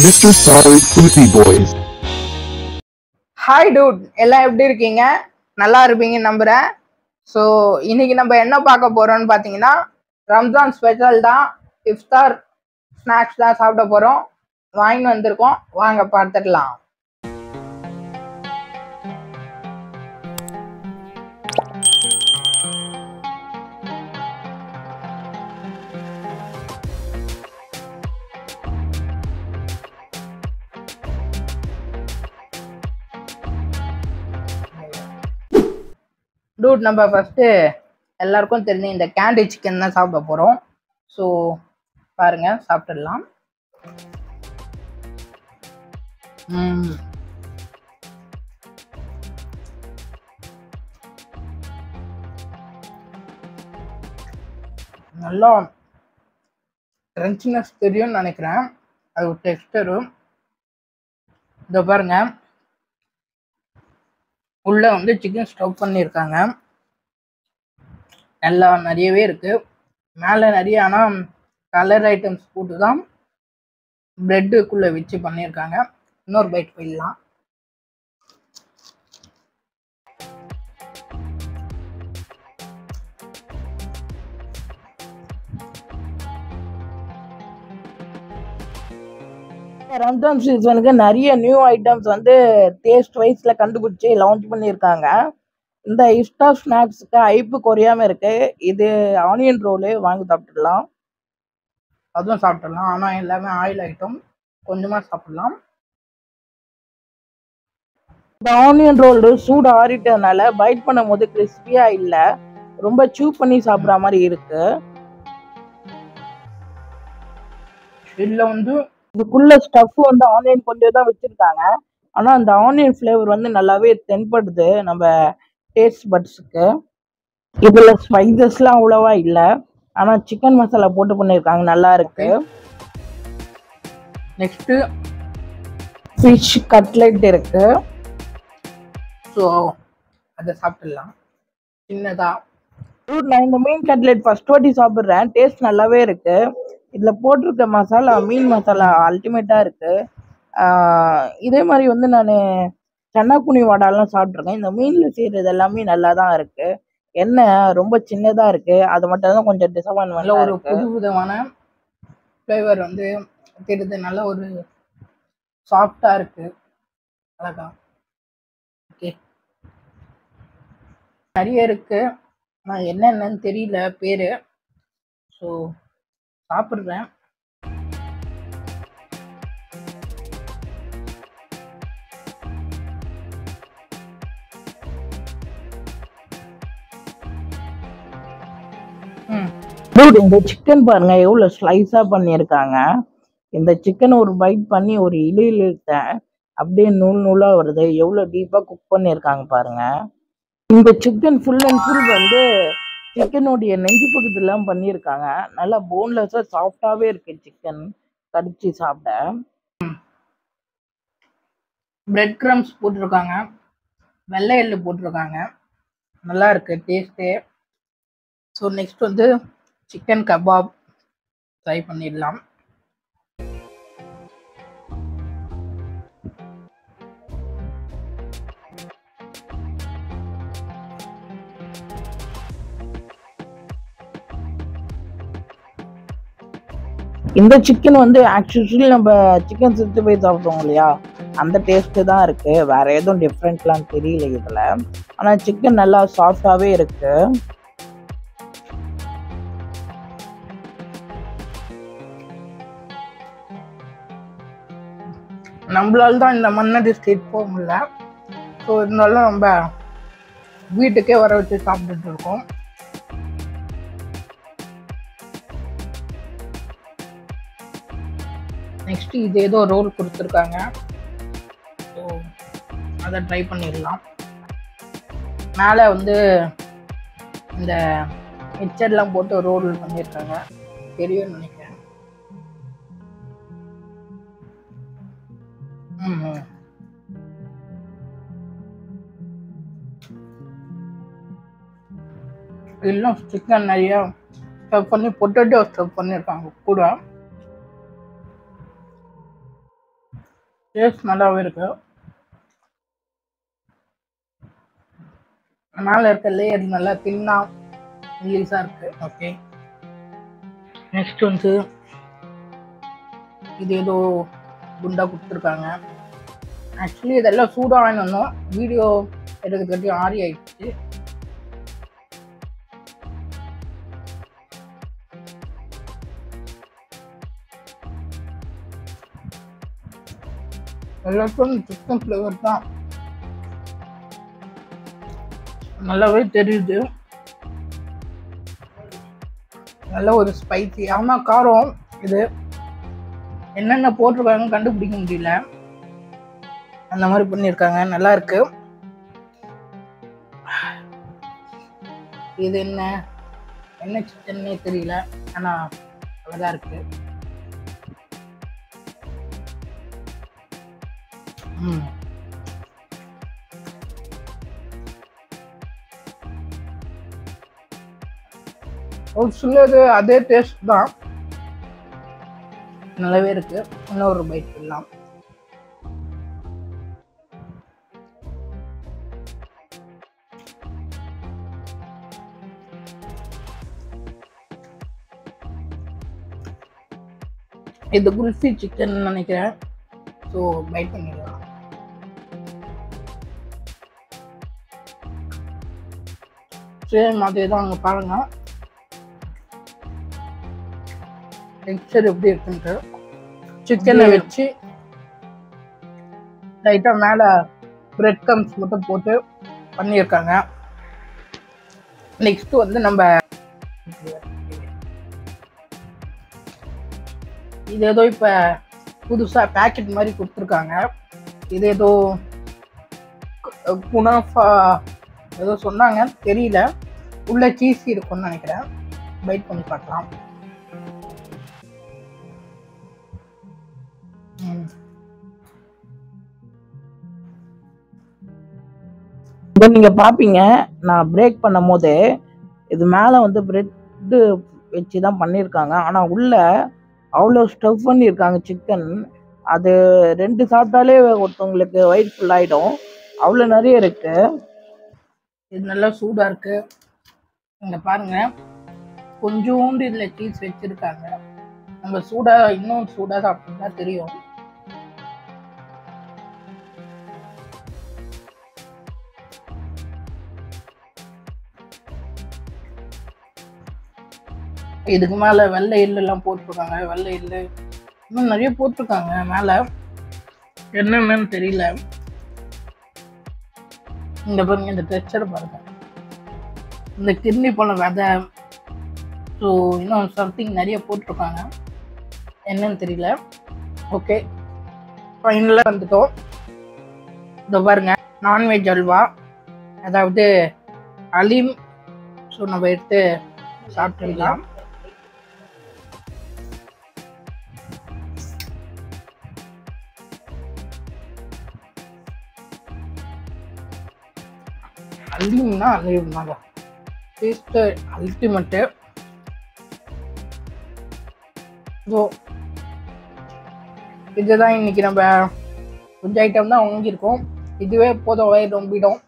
Mr. Sorry Pussy Boys. Hi dude, எல்லாம் எப்படி இருக்கீங்க? நல்லா இருப்பீங்கன்னு நம்புகிறேன். ஸோ இன்னைக்கு நம்ம என்ன பார்க்க போகிறோம்னு பார்த்தீங்கன்னா, ரம்ஜான் ஸ்பெஷல் தான். இஃப்தார் ஸ்நாக்ஸ் தான் சாப்பிட போகிறோம். வாங்கிட்டு வந்திருக்கோம், வாங்க பார்த்துடலாம். டூட், நம்ம ஃபஸ்ட்டு எல்லாருக்கும் தெரிஞ்ச இந்த கேண்டி சிக்கன் தான் சாப்பிட போகிறோம். ஸோ பாருங்க, சாப்பிட்டுடலாம். நல்லா கிரன்ச்சினஸ் தெரியும்னு நினைக்கிறேன். அது ஒரு டெக்ஸ்டரும். இதை பாருங்க, உள்ள வந்து சிக்கன் ஸ்டவ் பண்ணியிருக்காங்க. நல்லா நிறையவே இருக்கு. மேலே நிறைய ஆனால் கலர் ஐட்டம்ஸ் போட்டு தான் பிரெட்டுக்குள்ளே வச்சு பண்ணியிருக்காங்க. இன்னொரு பைட் போயிடலாம். ரம்ஜான் சீசனுக்கு நிறைய நியூ ஐட்டம்ஸ் வந்து டேஸ்ட் வைஸில் கண்டுபிடிச்சி லான்ச் பண்ணியிருக்காங்க. இந்த இஃப்தார் ஸ்நாக்ஸுக்கு ஐப்பு குறையாமல் இருக்கு. இது ஆனியன் ரோலு வாங்கி சாப்பிட்டுடலாம். அதுவும் சாப்பிட்டுடலாம், ஆனால் எல்லாமே ஆயில் ஐட்டம். கொஞ்சமாக சாப்பிடலாம். இந்த ஆனியன் ரோல் சூடு ஆறிட்டதுனால பைட் பண்ணும் போது கிறிஸ்பியாக இல்லை, ரொம்ப சூ பண்ணி சாப்பிட்ற மாதிரி இருக்கு. இதில் வந்து இதுக்குள்ள ஸ்டஃப் வந்து ஆனியன் கொஞ்சம் தான் வச்சிருக்காங்க. ஆனால் அந்த ஆனியன் ஃப்ளேவர் வந்து நல்லாவே தென்படுது நம்ம டேஸ்ட் பட்ஸுக்கு. இதில் ஸ்பைசஸ்லாம் அவ்வளோவா இல்லை, ஆனால் சிக்கன் மசாலா போட்டு பண்ணியிருக்காங்க, நல்லா இருக்கு. நெக்ஸ்ட்டு ஃபிஷ் கட்லெட் இருக்கு. ஸோ அதை சாப்பிட்டுடலாம் சின்னதாக. நான் இந்த மீன் கட்லெட் ஃபர்ஸ்ட் வாட்டி சாப்பிட்றேன். டேஸ்ட் நல்லாவே இருக்கு. இதில் போட்டிருக்க மசாலா, மீன் மசாலா அல்டிமேட்டாக இருக்குது. இதே மாதிரி வந்து நான் சன்னாக்குனி வடாலாம் சாப்பிட்ருக்கேன். இந்த மீனில் செய்கிறது எல்லாமே நல்லா தான் இருக்குது. எண்ணெய் ரொம்ப சின்னதாக இருக்குது, அது மட்டும் தான் கொஞ்சம் டிசப்பாயின்மெண்ட். ஒரு புது விதமான ஃப்ளேவர் வந்து தெரியுது. நல்ல ஒரு சாஃப்டாக இருக்குது, அழகா. ஓகே, நிறைய இருக்குது, ஆனால் என்னென்னு தெரியல பேர். ஸோ சாப்பிட்றேன். இந்த சிக்கன் பாருங்க எவ்வளோ ஸ்லைஸாக பண்ணியிருக்காங்க. இந்த சிக்கன் ஒரு பைட் பண்ணி ஒரு இழுத்தேன், அப்படியே நூல் நூலாக வருது. எவ்வளோ டீப்பாக குக் பண்ணியிருக்காங்க பாருங்க. இந்த சிக்கன் ஃபுல் அண்ட் ஃபுல் வந்து சிக்கனுடைய நெஞ்சு பகுதியெல்லாம் பண்ணியிருக்காங்க. நல்லா போன்லெஸ்ஸாக சாஃப்டாகவே இருக்கு சிக்கன் கடிச்சு சாப்பிட. பிரெட் க்ரம்ஸ் போட்டிருக்காங்க, வெள்ளை எள்ளு போட்டிருக்காங்க, நல்லா இருக்கு டேஸ்ட்டு. ஸோ நெக்ஸ்ட் வந்து சிக்கன் கபாப் ட்ரை பண்ணிடலாம். இந்த சிக்கன் வந்து ஆக்சுவலி நம்ம சிக்கன் 65 சாப்பிடுவோம் இல்லையா, அந்த டேஸ்ட்டு தான் இருக்கு. வேற எதுவும் டிஃப்ரெண்ட்லாம் தெரியல இதில். ஆனால் சிக்கன் நல்லா சாஃப்டாகவே இருக்கு. நம்மளால தான் இந்த மன்னடி ஸ்ட்ரீட் போக முடியல. ஸோ இருந்தாலும் நம்ம வீட்டுக்கே வர வச்சு சாப்பிட்டுட்டு இருக்கோம். நெக்ஸ்ட் இது ஏதோ ரோல் கொடுத்துருக்காங்க, ஸோ அதை ட்ரை பண்ணிடலாம். மேலே வந்து இந்த மிக்சர்லாம் போட்டு ரோல் பண்ணியிருக்காங்க, தெரியும்னு நினைக்கிறேன். இன்னும் சிக்கன் நிறைய ஸ்டஃப் பண்ணி பொட்டேட்டோ ஸ்டஃப் பண்ணியிருக்காங்க கூட. டேஸ்ட் நல்லாவே இருக்கு. மேலே இருக்க லேயர் நல்லா தின்னா மெல்லிஸா இருக்கு. ஓகே, நெக்ஸ்ட் வந்து இது ஏதோ குண்டா கொடுத்துருக்காங்க. ஆக்சுவலி இதெல்லாம் சூடாக வாங்கி வந்தோம், வீடியோ எடுக்கிறதுக்காட்டி ஆறி ஆயிடுச்சு. எல்லாத்துக்கும் சிக்கன் ஃப்ளேவர் தான் நல்லாவே தெரியுது. நல்ல ஒரு ஸ்பைசி, ஆமாம் காரம். இது என்னென்ன போட்டிருக்காங்க கண்டுபிடிக்க முடியல, அந்த மாதிரி பண்ணியிருக்காங்க. நல்லா இருக்கு. இது என்ன சிக்கன்னே தெரியல, ஆனால் அழகா இருக்கு. ஒரு சிலது அதே டேஸ்ட் தான், நல்லாவே இருக்கு. இன்னொரு பைட் எல்லாம் இது குல்ஃபி சிக்கன் நினைக்கிறேன். ஸோ பைட் பண்ணிடலாம். சேம் அதே தான். அங்கே பாருங்க டெக்ஸ்சர் எப்படி இருக்குன்ட்டு. சிக்கனை வச்சு லைட்டாக மேலே பிரெட் கம்ஸ் மட்டும் போட்டு பண்ணியிருக்காங்க. நெக்ஸ்ட் வந்து நம்ம இது ஏதோ இப்போ புதுசாக பேக்கெட் மாதிரி கொடுத்துருக்காங்க. இது ஏதோ குனாஃபா ஏதோ சொன்னாங்க, தெரியல. உள்ள சீஸ் இருக்கும்னு நினைக்கிறேன். பைட் பண்ணி பார்க்கலாம். இப்போ நீங்கள் பார்ப்பீங்க, நான் பிரேக் பண்ணும் போது இது மேலே வந்து பிரெட்டு வச்சு தான் பண்ணியிருக்காங்க. ஆனால் உள்ள அவ்வளோ ஸ்டஃப் பண்ணியிருக்காங்க சிக்கன். அது 2 சாப்பிட்டாலே ஒருத்தவங்களுக்கு வயிறு ஃபுல் ஆகிடும், அவ்வளோ நிறைய இருக்கு. இது நல்லா சூடாக இருக்கு. இங்கே பாருங்க, கொஞ்சோண்டு இதில் சீஸ் வச்சிருக்காங்க. நம்ம சூடாக இன்னும் சூடாக சாப்பிட்டோம்னா தெரியும். இதுக்கு மேலே வெள்ளை எல்லாம் போட்டிருக்காங்க. வெள்ளை எள்ளு இன்னும் நிறைய போட்டிருக்காங்க மேலே, என்னென்னு தெரியல. இந்த பாருங்க, இந்த டெக்ஸ்சர் பாருங்க, இந்த கிட்னி போன விதை. ஸோ இன்னும் சம்திங் நிறைய போட்டிருக்காங்க, என்னன்னு தெரியல. ஓகே, ஃபைனலாக வந்துட்டோம். இந்த பாருங்க, நான்வெஜ் அல்வா, அதாவது அலீம். ஸோ நம்ம எடுத்து சாப்பிட்டுலாம். அலீம்னா அலீம் தாங்க, டேஸ்ட்டு அல்டிமேட்டு. ஸோ இதுதான் இன்னைக்கு நம்ம கொஞ்சம் ஐட்டம் தான் வாங்கியிருக்கோம். இதுவே போதும், வயிறு ரொம்பிடும்.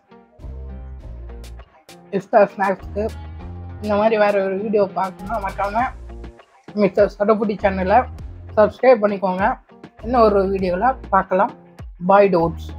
எக்ஸ்ட்ரா ஸ்நாக்ஸ்க்கு இந்த மாதிரி வேறு ஒரு வீடியோ பார்க்கணும்னா மறக்காமல் மிஸ்டர் சடபுடி சேனலை சப்ஸ்கிரைப் பண்ணிக்கோங்க. இன்னும் ஒரு வீடியோவில் பார்க்கலாம். பாய் டோட்ஸ்.